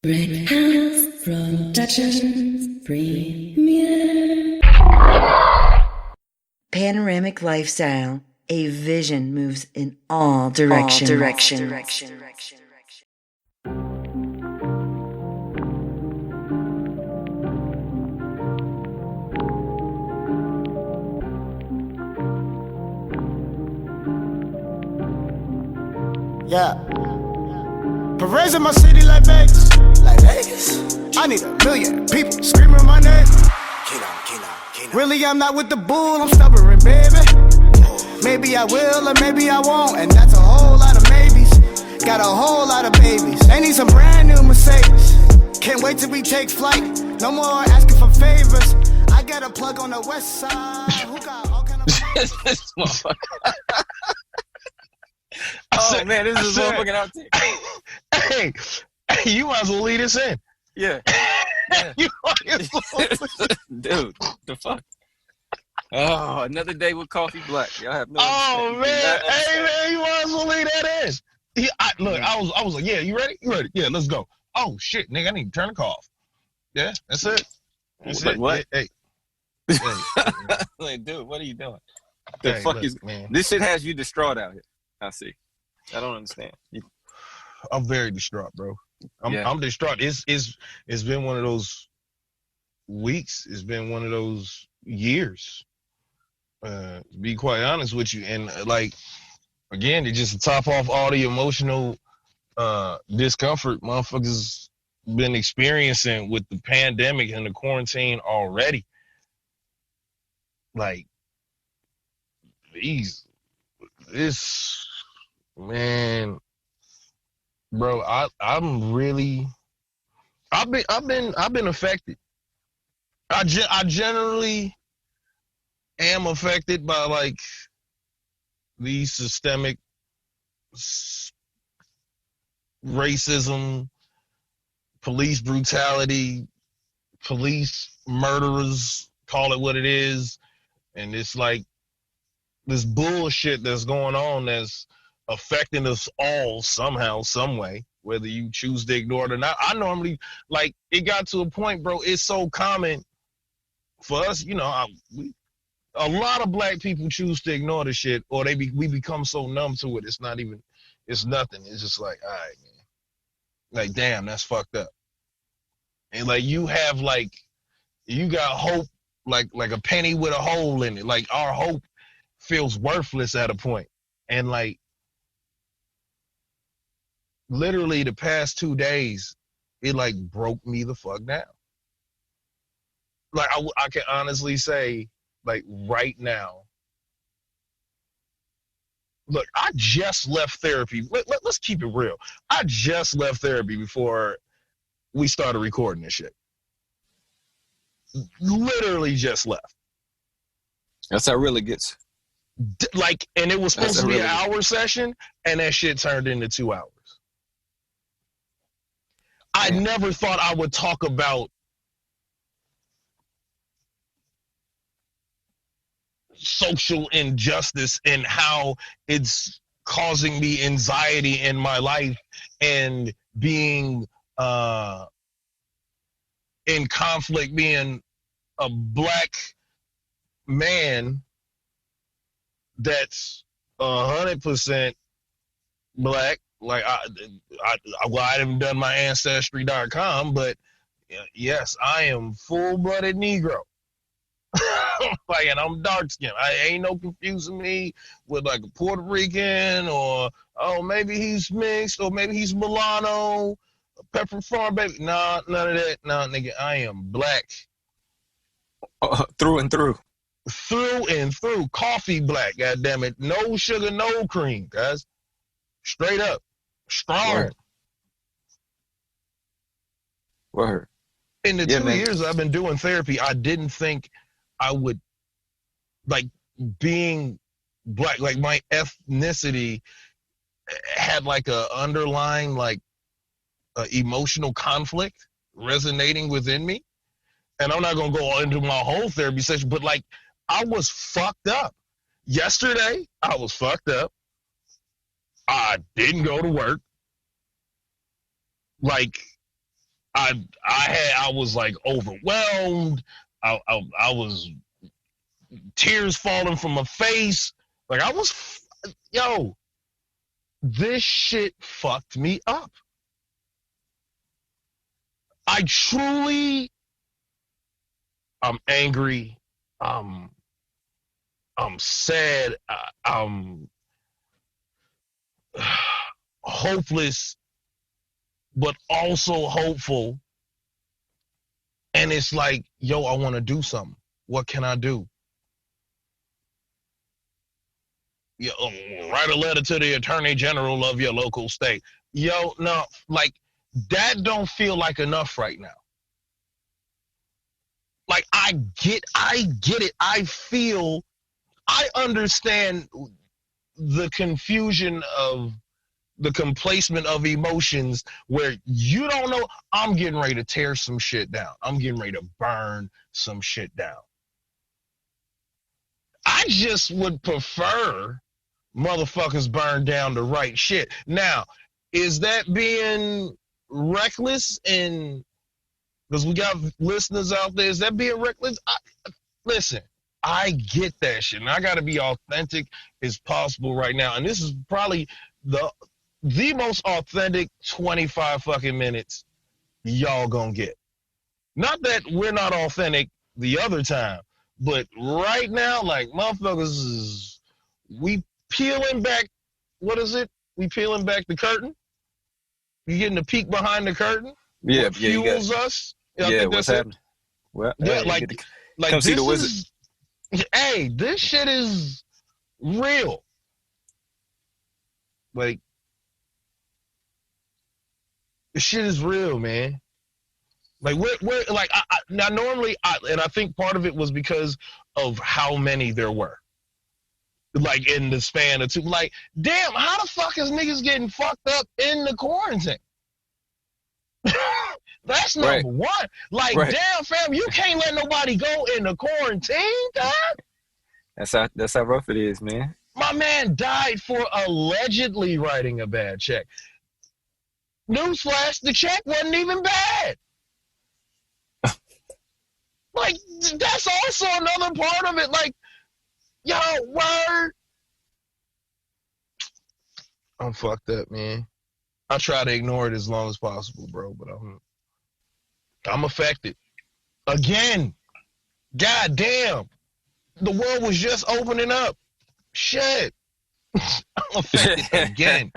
Brickhouse Productions Premiere. Panoramic lifestyle. A vision moves in all directions. Yeah. Perez in my city like Vegas. Like Vegas? I need 1 million people screaming my name. Really, I'm not with the bull, I'm stubborn, baby. Maybe I will or maybe I won't, and that's a whole lot of maybes. Got a whole lot of babies. They need some brand new Mercedes. Can't wait till we take flight. No more asking for favors. I got a plug on the west side. Who got all kind of This motherfucker. Man, this is motherfucking outtake. Hey, you might as well lead us in. Yeah. You might as well. Dude, the fuck? Oh, another day with Koffe Black. Y'all have no Oh man, understanding. hey man, you might as well leave that in. I was like, yeah, you ready? You ready? Yeah, let's go. Oh shit, nigga, I need to turn the call off. Yeah, that's it. That's Like, it. what? Hey. Like, dude, what are you doing? The Hey, fuck look, is man. this shit has you distraught out here. I see. I don't understand. I'm very distraught, bro. I'm distraught. It's been one of those weeks. It's been one of those years. To be quite honest with you, and like again, to just top off all the emotional discomfort motherfuckers been experiencing with the pandemic and the quarantine already. Like this man, bro. I've been affected. I generally am affected by like these systemic racism, police brutality, police murderers, call it what it is, and it's like this bullshit that's going on that's affecting us all somehow, some way, whether you choose to ignore it or not. I normally, like, it got to a point, bro, it's so common for us, you know, a lot of black people choose to ignore the shit, or we become so numb to it, it's nothing. It's just like, all right, man. Like, damn, that's fucked up. And like, you got hope, like a penny with a hole in it. Like, our hope feels worthless at a point. And like, literally the past 2 days, it like broke me the fuck down. Like, I can honestly say, like, right now, look, I just left therapy. Let's keep it real. I just left therapy before we started recording this shit. Literally just left. That's how it really gets. Like, and it was supposed to be an hour session, and that shit turned into 2 hours. I never thought I would talk about social injustice and how it's causing me anxiety in my life, and being in conflict, being a black man that's 100% black. Like, I haven't done my ancestry.com, but yes, I am full-blooded Negro. Like, and I'm dark skinned. I ain't no confusing me with like a Puerto Rican, or maybe he's mixed, or maybe he's mulatto, pepper farm baby. Nah, none of that. Nah, nigga, I am black. Through and through. Through and through. Koffe Black, goddammit. No sugar, no cream, guys. Straight up. Strong. Word. In the 2 years I've been doing therapy, I didn't think I would, like, being black, like my ethnicity had like a underlying, like, emotional conflict resonating within me. And I'm not going to go into my whole therapy session, but like, I was fucked up. Yesterday, I was fucked up. I didn't go to work. Like, I was like overwhelmed. I was tears falling from my face. Like I was, yo, this shit fucked me up. I truly, I'm angry. I'm sad. I'm hopeless, but also hopeful. And it's like, yo, I want to do something. What can I do? Yo, write a letter to the attorney general of your local state. Yo, no, like that don't feel like enough right now. Like I get it. I understand the confusion of the complacement of emotions where you don't know. I'm getting ready to tear some shit down. I'm getting ready to burn some shit down. I just would prefer motherfuckers burn down the right shit. Now, is that being reckless? And because we got listeners out there, is that being reckless? Listen, I get that shit, and I got to be authentic as possible right now. And this is probably the most authentic 25 fucking minutes y'all gonna get. Not that we're not authentic the other time, but right now, like motherfuckers we peeling back, what is it? We peeling back the curtain. You getting a peek behind the curtain. Yeah, what fuels us. Yeah, I think what's happening? Well, yeah, hey, like come see the wizard. Hey, this shit is real. Like, this shit is real, man. Like, we're like, now normally, and I think part of it was because of how many there were. Like, in the span of two, like, damn, how the fuck is niggas getting fucked up in the quarantine? That's number one. Like, damn, fam, you can't let nobody go in the quarantine, dog. That's how rough it is, man. My man died for allegedly writing a bad check. Newsflash, the check wasn't even bad. Like, that's also another part of it. Like, yo, word. I'm fucked up, man. I try to ignore it as long as possible, bro, but I'm affected. Again. God damn. The world was just opening up. Shit. I'm affected again.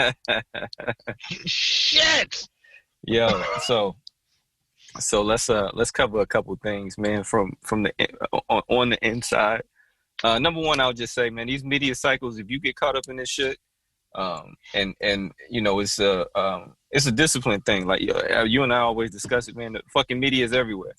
Shit. Yo, so let's cover a couple things, man, from the on the inside. Number one, I'll just say, man, these media cycles, if you get caught up in this shit, and you know, it's a discipline thing. Like you and I always discuss it, man. The fucking media is everywhere.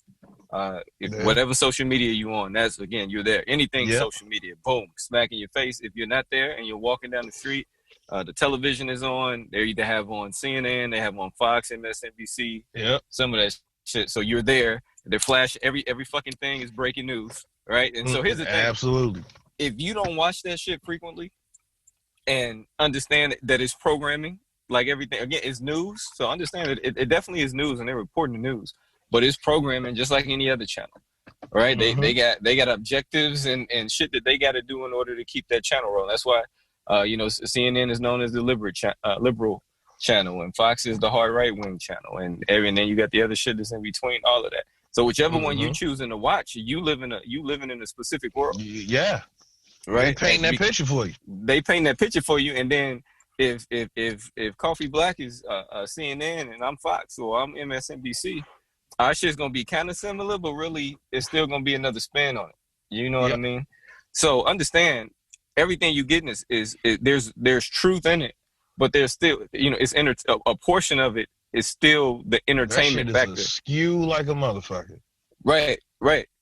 Whatever social media you on, that's, again, you're there. Anything social media, boom, smack in your face. If you're not there and you're walking down the street, the television is on. They either have on CNN, they have on Fox, MSNBC, some of that shit. So you're there. They flash every fucking thing is breaking news, right? And so here's the thing. Absolutely. If you don't watch that shit frequently and understand that it's programming, like everything, again, it's news. So understand that it definitely is news, and they're reporting the news. But it's programming just like any other channel, right? Mm-hmm. They got objectives and shit that they got to do in order to keep that channel rolling. That's why, CNN is known as the liberal channel, and Fox is the hard right wing channel, and then you got the other shit that's in between all of that. So whichever one you choosing to watch, you living in a specific world. Yeah, right. They paint that picture for you. They paint that picture for you, and then if Koffe Black is CNN and I'm Fox or I'm MSNBC. Our shit's gonna be kind of similar, but really, it's still gonna be another spin on it. You know what I mean? So understand, everything you getting is there's truth in it, but there's still, it's a portion of it is still the entertainment factor. That shit is skew like a motherfucker. Right,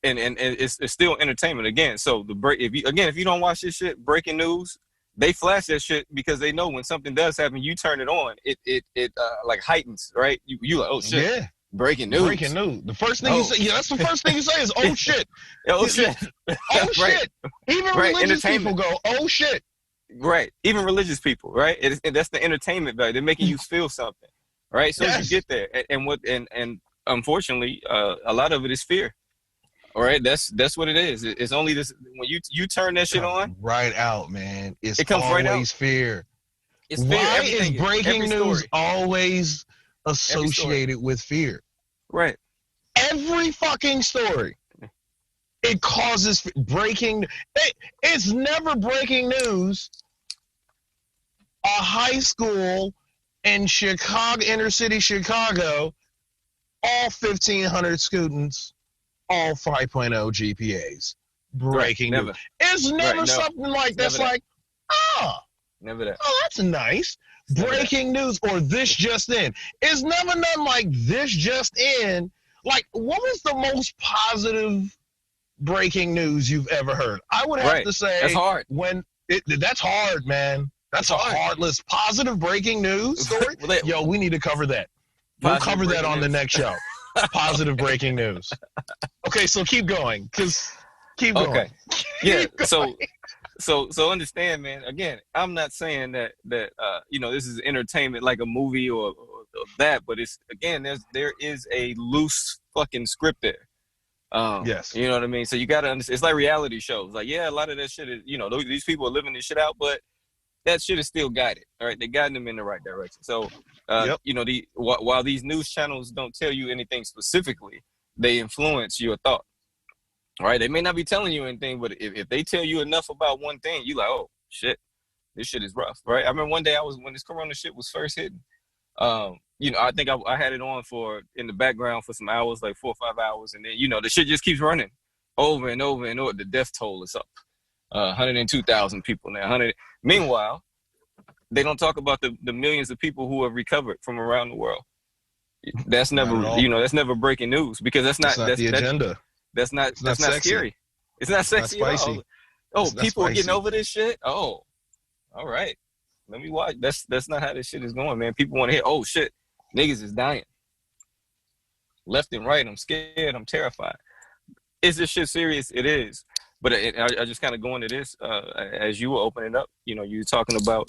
and it's still entertainment again. So if you don't watch this shit, breaking news, they flash that shit because they know when something does happen, you turn it on, it like heightens, right? You like, oh shit. Yeah. Breaking news. The first thing you say, that's the first thing you say is, oh shit. Oh shit. Oh shit. Even religious people go, oh shit. Right. Even religious people, right? That's the entertainment value. They're making you feel something. Right? So you get there. And unfortunately, a lot of it is fear. All right, that's what it is. It's only this when you turn that shit Comes on, right out, man. It's it comes right out. always fear. It's fear. Why is Everything is breaking every news story. always Every story. associated with fear? Right. Every fucking story. It causes breaking. It's never breaking news. A high school in Chicago, inner city Chicago, all 1,500 students, all 5.0 GPAs. Breaking Never. news. It's never Right, no. something like It's that's never that. like, Never that. oh, that's nice. It's never that. Breaking news or this just in. It's never nothing like this just in. Like, what was the most positive breaking news you've ever heard? I would have to say that's hard. That's hard, man. That's a hard list. Positive breaking news story? Yo, we need to cover that. We'll cover that on the next show. Positive breaking news. Okay, so keep going. Keep going. Okay. Yeah. Keep going. So understand, man. Again, I'm not saying that this is entertainment like a movie or that, but it's again there is a loose fucking script there. Yes. You know what I mean? So you got to understand. It's like reality shows. Like, yeah, a lot of that shit is, these people are living this shit out, but that shit is still guided. All right, they're guiding them in the right direction. So, while these news channels don't tell you anything specifically, they influence your thought. All right, they may not be telling you anything, but if they tell you enough about one thing, you like, oh shit, this shit is rough, right? I remember one day when this corona shit was first hitting. I think I had it on in the background for some hours, like 4 or 5 hours, and then the shit just keeps running over and over and over. The death toll is up, 102,000 people now. Meanwhile, they don't talk about the millions of people who have recovered from around the world. That's never, that's never breaking news because that's not the agenda. That's not scary. It's not sexy at all. Oh, people are getting over this shit. Oh, all right. Let me watch. That's not how this shit is going, man. People want to hear, oh shit, niggas is dying. Left and right. I'm scared. I'm terrified. Is this shit serious? It is. But I just kind of go into this as you were opening up. You were talking about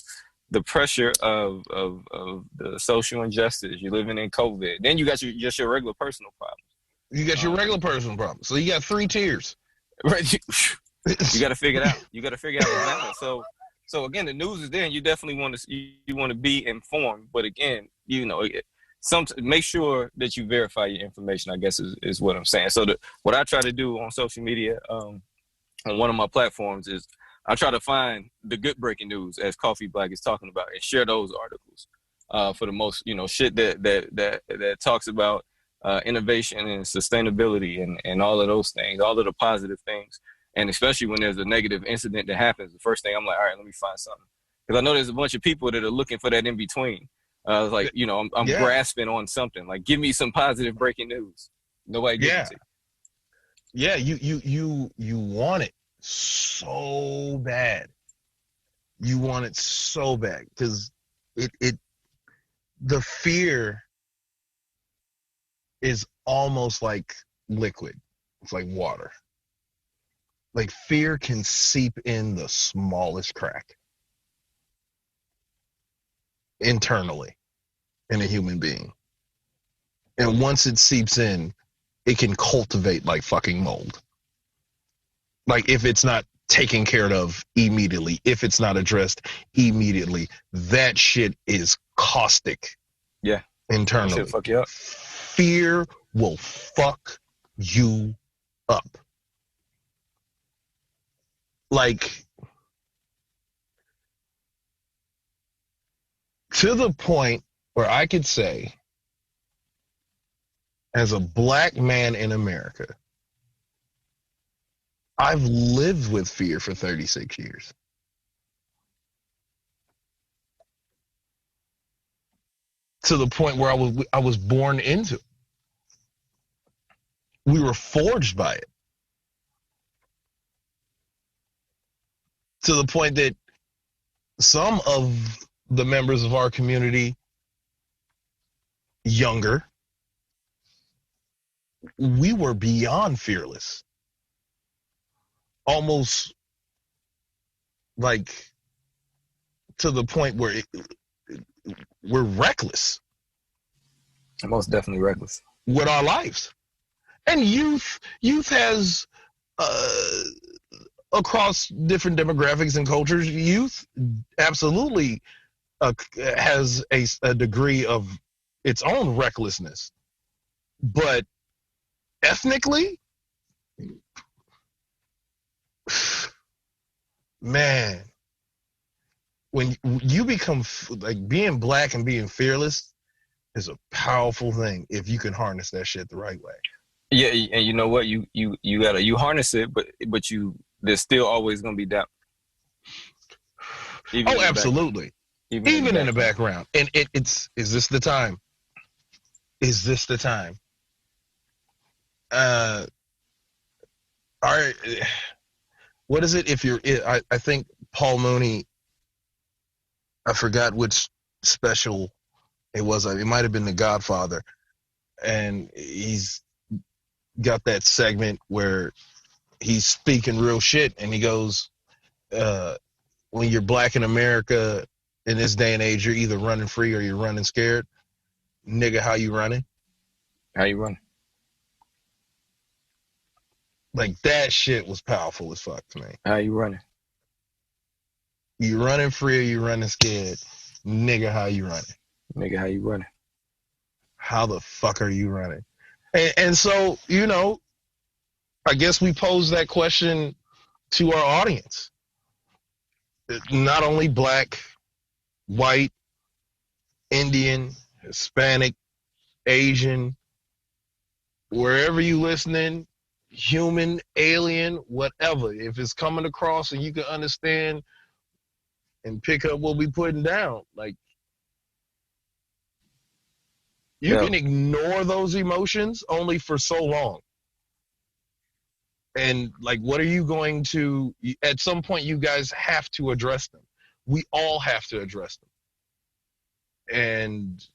the pressure of the social injustice. You're living in COVID. Then you got your regular personal problems. You got your regular personal problems. So you got 3 tiers. Right. You got to figure it out. You got to figure out what matters. So again, the news is there, and you definitely want to be informed. But again, make sure that you verify your information, I guess is what I'm saying. So what I try to do on social media, on one of my platforms, is I try to find the good breaking news, as Coffee Black is talking about, and share those articles for the most, shit that talks about innovation and sustainability and all of those things, all of the positive things. And especially when there's a negative incident that happens, the first thing I'm like, all right, let me find something. Because I know there's a bunch of people that are looking for that in between. I'm grasping on something. Like, give me some positive breaking news. Nobody gives it to you. Yeah, you want it so bad. You want it so bad because the fear is almost like liquid. It's like water. Like, fear can seep in the smallest crack internally in a human being. And once it seeps in, it can cultivate like fucking mold. Like, if it's not taken care of immediately, if it's not addressed immediately, that shit is caustic. Yeah. Internally. That shit fuck you up. Fear will fuck you up. Like, to the point where I could say, as a black man in America, I've lived with fear for 36 years. To the point where I was born into it. We were forged by it. To the point that some of the members of our community, younger, we were beyond fearless. Almost like to the point where we're reckless. Most definitely reckless. with our lives. And youth has across different demographics and cultures, youth absolutely has a degree of its own recklessness. But ethnically, man, when you become like being black and being fearless is a powerful thing if you can harness that shit the right way. Yeah, and you know what? You harness it, but there's still always gonna be doubt. Oh, absolutely. Even in the background. And it's is this the time? Is this the time? All right. What is it? If you're, I think Paul Mooney, I forgot which special it was. It might have been The Godfather. And he's got that segment where he's speaking real shit. And he goes, when you're black in America in this day and age, you're either running free or you're running scared. Nigga, how you running? How you running? Like, that shit was powerful as fuck to me. How you running? You running free or you running scared? Nigga, how you running? Nigga, how you running? How the fuck are you running? And so, you know, I guess we pose that question to our audience. Not only black, white, Indian, Hispanic, Asian, wherever you listening, human, alien, whatever. If it's coming across and you can understand and pick up what we putting down, like, you can ignore those emotions only for so long. And like, what are you going to, at some point you guys have to address them. We all have to address them. And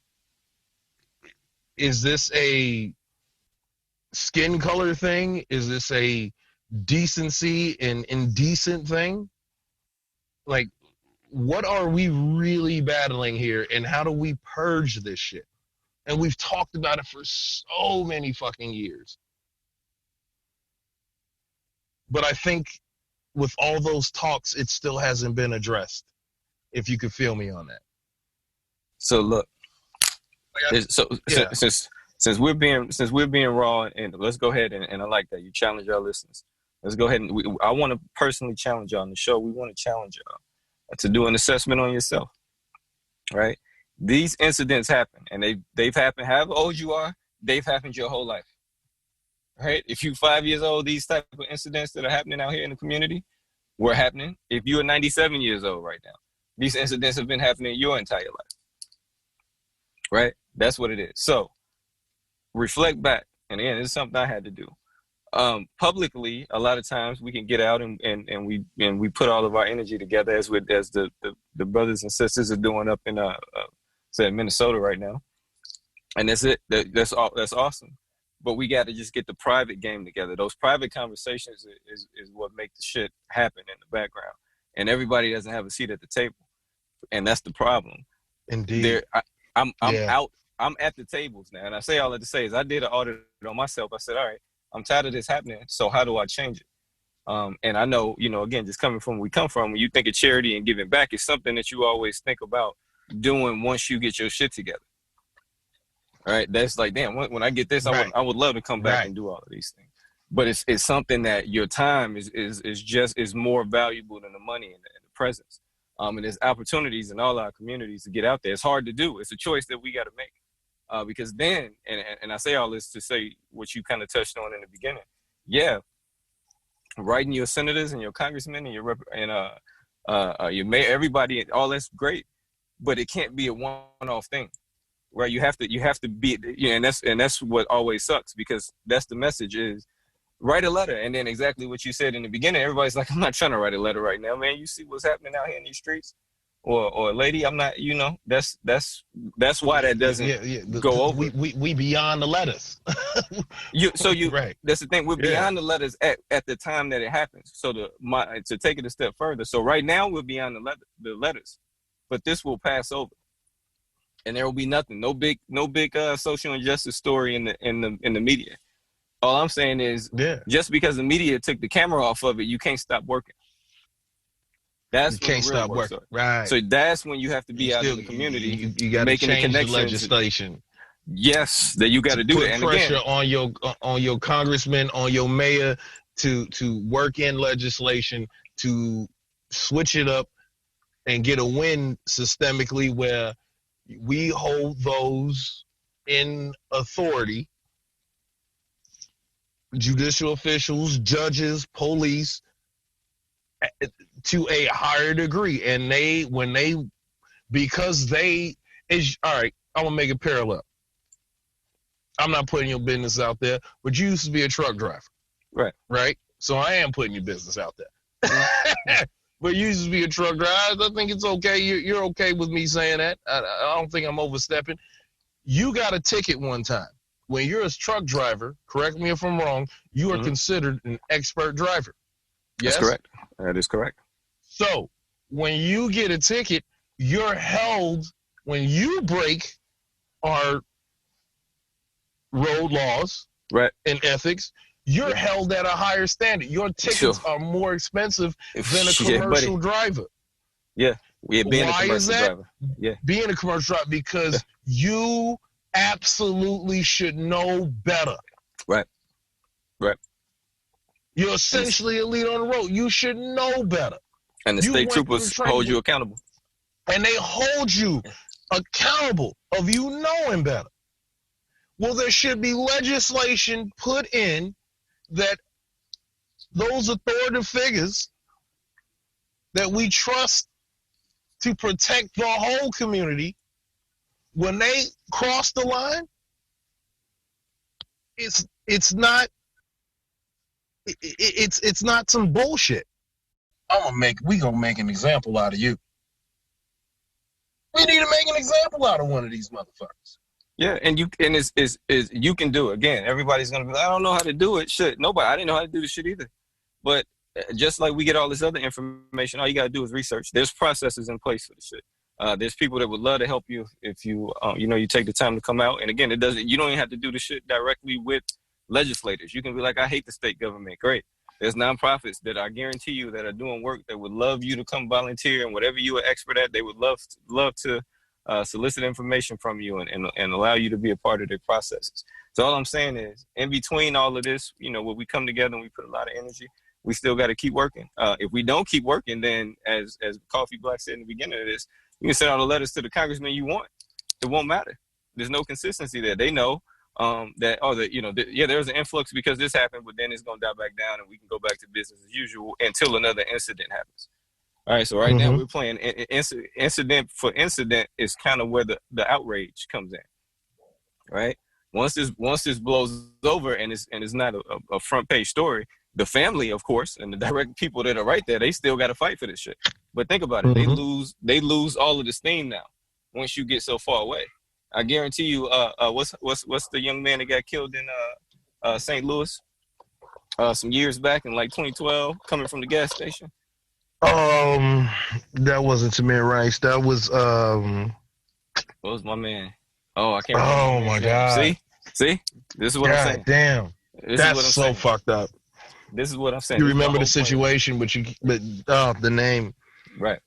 is this a skin color thing? Is this a decency and indecent thing? Like, what are we really battling here, and how do we purge this shit? And we've talked about it for so many fucking years. But I think with all those talks, it still hasn't been addressed, if you could feel me on that. So look, since we're being raw, and let's go ahead and I like that you challenge our listeners. Let's go ahead and I want to personally challenge y'all on the show. We want to challenge y'all to do an assessment on yourself, right? These incidents happen, and they've happened. However old you are, they've happened your whole life, right? If you're 5 years old, these type of incidents that are happening out here in the community were happening. If you're 97 years old right now, these incidents have been happening your entire life, right? That's what it is. So reflect back, and again, this is something I had to do. Publicly, a lot of times we can get out and we put all of our energy together as the brothers and sisters are doing up in say Minnesota right now, and that's it. That's awesome. But we got to just get the private game together. Those private conversations is what make the shit happen in the background, and everybody doesn't have a seat at the table, and that's the problem. Indeed, I'm out. I'm at the tables now, and I say all that to say is I did an audit on myself. I said, all right, I'm tired of this happening, so how do I change it? And I know, again, just coming from where we come from, when you think of charity and giving back, it's something that you always think about doing once you get your shit together. All right, that's like, damn, when I get this, right. I would love to come back and do all of these things. But it's something that your time is more valuable than the money and the presence. And there's opportunities in all our communities to get out there. It's hard to do. It's a choice that we got to make. Because then, and I say all this to say what you kind of touched on in the beginning. Yeah, writing your senators and your congressmen and your mayor, everybody, all that's great, but it can't be a one-off thing, right? You have to be, and that's what always sucks, because that's the message is write a letter, and then exactly what you said in the beginning. Everybody's like, I'm not trying to write a letter right now, man. You see what's happening out here in these streets. Or lady, I'm not, that's why that doesn't go over. We beyond the letters. Right. That's the thing. We're beyond the letters at the time that it happens. So to take it a step further. So right now we're beyond the letters, but this will pass over. and there will be nothing, no big social injustice story in the media. All I'm saying is, just because the media took the camera off of it, you can't stop working. That's when the real work starts. Right. So that's when you have to be out in the community, you got to change the legislation. Yes, that you got to do put that. And pressure again, on your congressman, on your mayor to work in legislation to switch it up and get a win systemically where we hold those in authority, judicial officials, judges, police, to a higher degree. And because they is all right, I'm gonna make it parallel. I'm not putting your business out there, but you used to be a truck driver. Right? So I am putting your business out there. But you used to be a truck driver. I think it's okay. You're okay with me saying that. I don't think I'm overstepping. You got a ticket one time. When you're a truck driver, correct me if I'm wrong, you are considered an expert driver. Yes? That's correct. That is correct. So when you get a ticket, you're held, when you break our road laws and ethics, you're held at a higher standard. Your tickets are more expensive than a commercial driver. Yeah. Being Why a commercial is that? driver. Yeah. Being a commercial driver, because you absolutely should know better. Right. You're essentially a leader on the road. You should know better. And the state troopers hold you accountable. And they hold you accountable of you knowing better. Well, there should be legislation put in that those authoritative figures that we trust to protect the whole community, when they cross the line, it's not some bullshit. We gonna make an example out of you. We need to make an example out of one of these motherfuckers. Yeah, and you can do it. Again, everybody's gonna be like, I don't know how to do it. Shit, nobody. I didn't know how to do this shit either. But just like we get all this other information, all you gotta do is research. There's processes in place for the shit. There's people that would love to help you if you you take the time to come out. And again, you don't even have to do the shit directly with legislators. You can be like, I hate the state government. Great. There's nonprofits that I guarantee you that are doing work that would love you to come volunteer, and whatever you are expert at, they would love to solicit information from you and allow you to be a part of their processes. So all I'm saying is, in between all of this, when we come together and we put a lot of energy, we still got to keep working. If we don't keep working, then as Koffe Black said in the beginning of this, you can send all the letters to the congressman you want. It won't matter. There's no consistency there. They know there's an influx because this happened, but then it's gonna die back down and we can go back to business as usual until another incident happens. All right, so right now we're playing incident for incident is kind of where the outrage comes in. Right? Once this blows over and it's not a front page story, the family, of course, and the direct people that are right there, they still got to fight for this shit. But think about it, they lose all of the steam now once you get so far away. I guarantee you, what's the young man that got killed in St. Louis some years back in like 2012, coming from the gas station? That wasn't Tamir Rice. That was What was my man? Oh, I can't remember. Oh my God! See, this is what I'm saying. Damn, that's so fucked up. This is what I'm saying. You remember the situation, but the name. Right.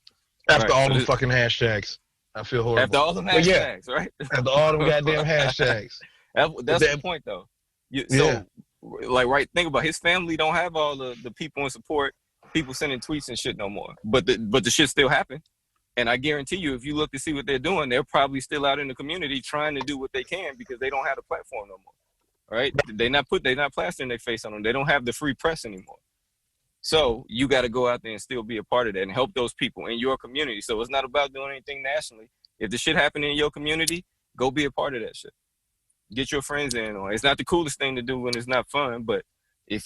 After all them fucking hashtags. I feel horrible. After all them hashtags, right? After all them goddamn hashtags. That's the point, though. Think about it. His family don't have all the people in support, people sending tweets and shit no more. But the shit still happen. And I guarantee you, if you look to see what they're doing, they're probably still out in the community trying to do what they can because they don't have the platform no more. Right? They're not plastering their face on them. They don't have the free press anymore. So you got to go out there and still be a part of that and help those people in your community. So it's not about doing anything nationally. If the shit happening in your community, go be a part of that shit. Get your friends in on it. It's not the coolest thing to do when it's not fun, but if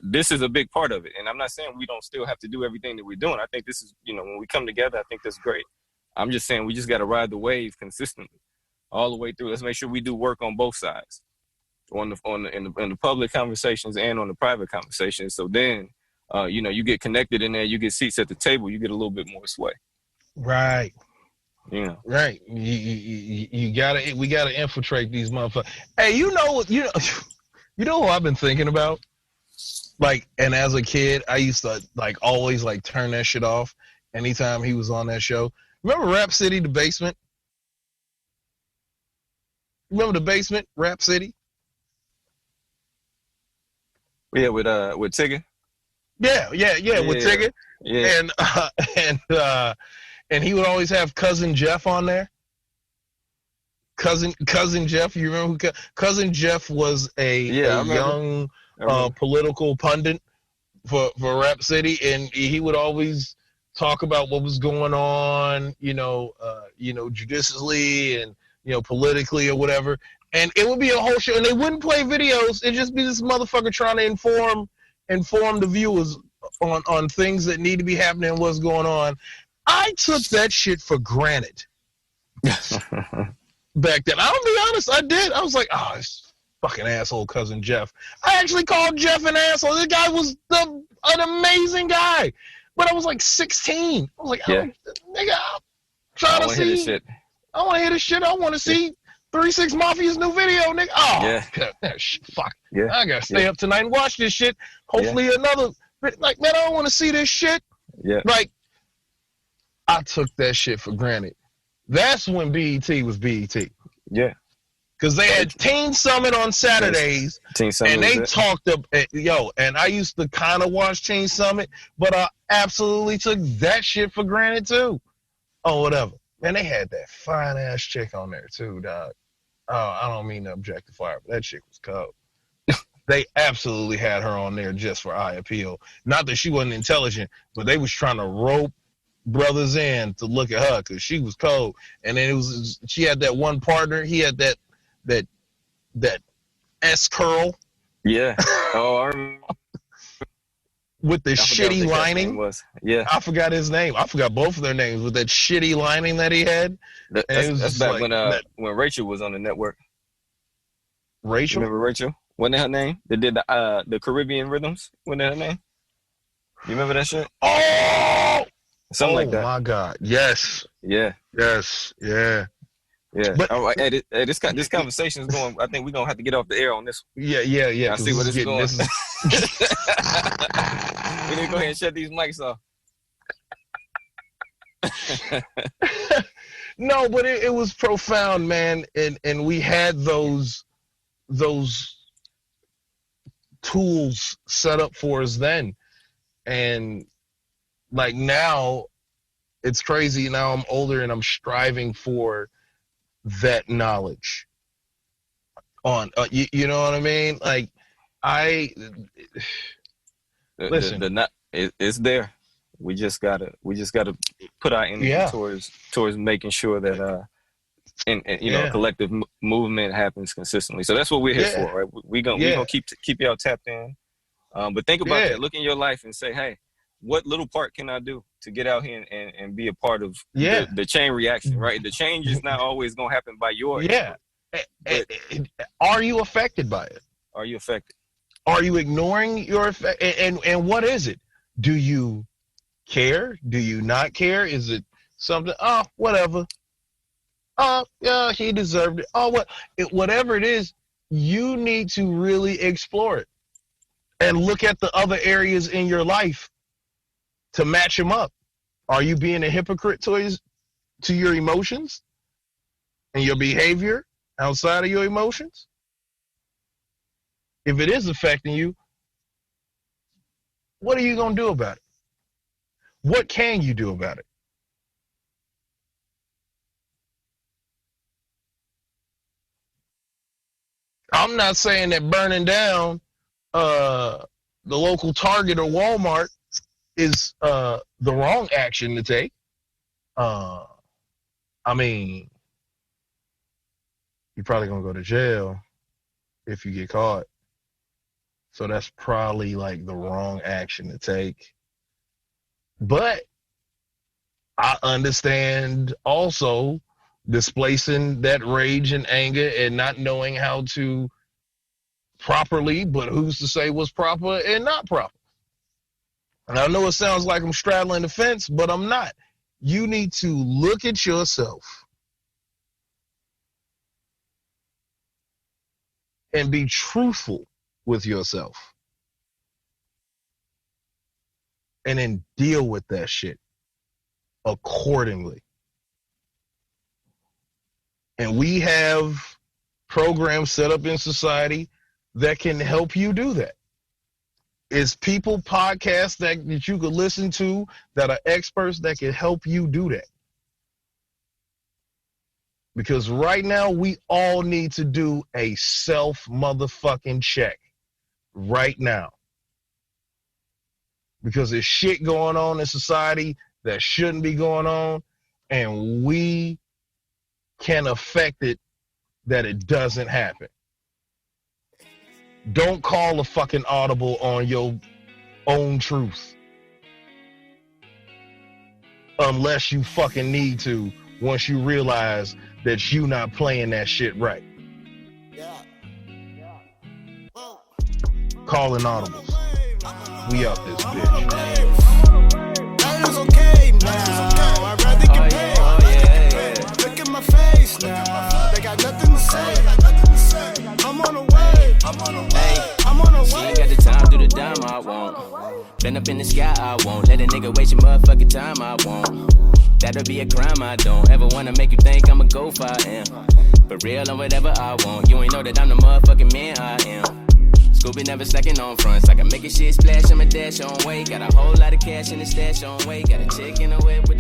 this is a big part of it. And I'm not saying we don't still have to do everything that we're doing. I think this is, when we come together, I think that's great. I'm just saying we just got to ride the wave consistently all the way through. Let's make sure we do work on both sides. In the public conversations and on the private conversations. So then, you get connected in there, you get seats at the table, you get a little bit more sway. Right. You know. Right. We gotta infiltrate these motherfuckers. Hey, you know who I've been thinking about? Like, and as a kid, I used to like always like turn that shit off anytime he was on that show. Remember Rap City, The Basement? Remember The Basement, Rap City? Yeah, with Tigger. Yeah, with Tigger. Yeah. And he would always have Cousin Jeff on there. Cousin Jeff, you remember who Cousin Jeff was a young political pundit for Rap City, and he would always talk about what was going on, judicially and politically or whatever. And it would be a whole show, and they wouldn't play videos. It'd just be this motherfucker trying to inform the viewers on things that need to be happening and what's going on. I took that shit for granted back then. I'll be honest, I did. I was like, oh, this fucking asshole Cousin Jeff. I actually called Jeff an asshole. This guy was an amazing guy. But I was like 16. I was like, nigga, I'm trying to see. I want to hear this shit. I want to see 3 6 Mafia's new video, nigga. Oh, fuck. Yeah. I got to stay up tonight and watch this shit. Hopefully another. Like, man, I don't want to see this shit. Yeah. Like, I took that shit for granted. That's when BET was BET. Yeah. Because they had Teen Summit on Saturdays, and they talked up, and I used to kind of watch Teen Summit, but I absolutely took that shit for granted too. Oh, whatever. Man, they had that fine ass chick on there too, dog. Oh, I don't mean to objectify her, but that chick was cold. They absolutely had her on there just for eye appeal. Not that she wasn't intelligent, but they was trying to rope brothers in to look at her because she was cold. And then she had that one partner. He had that S curl. Yeah. Oh, I remember. With the shitty lining. Yeah. I forgot his name. I forgot both of their names with that shitty lining that he had. That's back when Rachel was on the network. Rachel? Remember Rachel? Wasn't that her name? They did the Caribbean Rhythms. Wasn't that her name? You remember that shit? Oh! Something like that. Oh, my God. Yes. Yeah. Yes. Yeah. Yeah. But, this conversation is going. I think we're going to have to get off the air on this one. Yeah. I see where this is going. We need to go ahead and shut these mics off. No, but it was profound, man. And we had those tools set up for us then. And like now, it's crazy. Now I'm older and I'm striving for that knowledge on, you know what I mean? Like listen, it's there. We just gotta put our energy towards making sure that collective movement happens consistently. So that's what we're here for, right? We gonna keep y'all tapped in. But think about that. Look in your life and say, hey, what little part can I do to get out here and be a part of the chain reaction, right? The change is not always gonna happen by your Are you affected by it? Are you affected? Are you ignoring your effect? And what is it? Do you care? Do you not care? Is it something? Oh, whatever. Oh, yeah, he deserved it. Oh, whatever it is, you need to really explore it and look at the other areas in your life to match them up. Are you being a hypocrite to your emotions and your behavior outside of your emotions? If it is affecting you, what are you going to do about it? What can you do about it? I'm not saying that burning down the local Target or Walmart is the wrong action to take. I mean, you're probably going to go to jail if you get caught. So that's probably like the wrong action to take. But I understand also displacing that rage and anger and not knowing how to properly, but who's to say what's proper and not proper. And I know it sounds like I'm straddling the fence, but I'm not. You need to look at yourself and be truthful with yourself. And then deal with that shit accordingly. And we have programs set up in society that can help you do that. It's people podcasts that you could listen to that are experts that can help you do that. Because right now we all need to do a self motherfucking check right now. Because there's shit going on in society that shouldn't be going on, and we can affect it that it doesn't happen. Don't call a fucking audible on your own truth. Unless you fucking need to, once you realize that you not playing that shit right. Calling audibles. We out this bitch. That is okay now. I'd rather get paid. Look at my face now. They got nothing to say. I'm on the way. I'm on the way. I'm on the way. She ain't got the time to do the dime I want. Been up in the sky I won't. Let a nigga waste your motherfucking time I won't. That'll be a crime I don't ever wanna make you think I'ma go far in. For real and whatever I want. You ain't know that I'm the motherfucking man I am. Scooby never slacking on fronts. I can make a shit splash, I'ma dash on way. Got a whole lot of cash in the stash on way. Got a chick in the whip with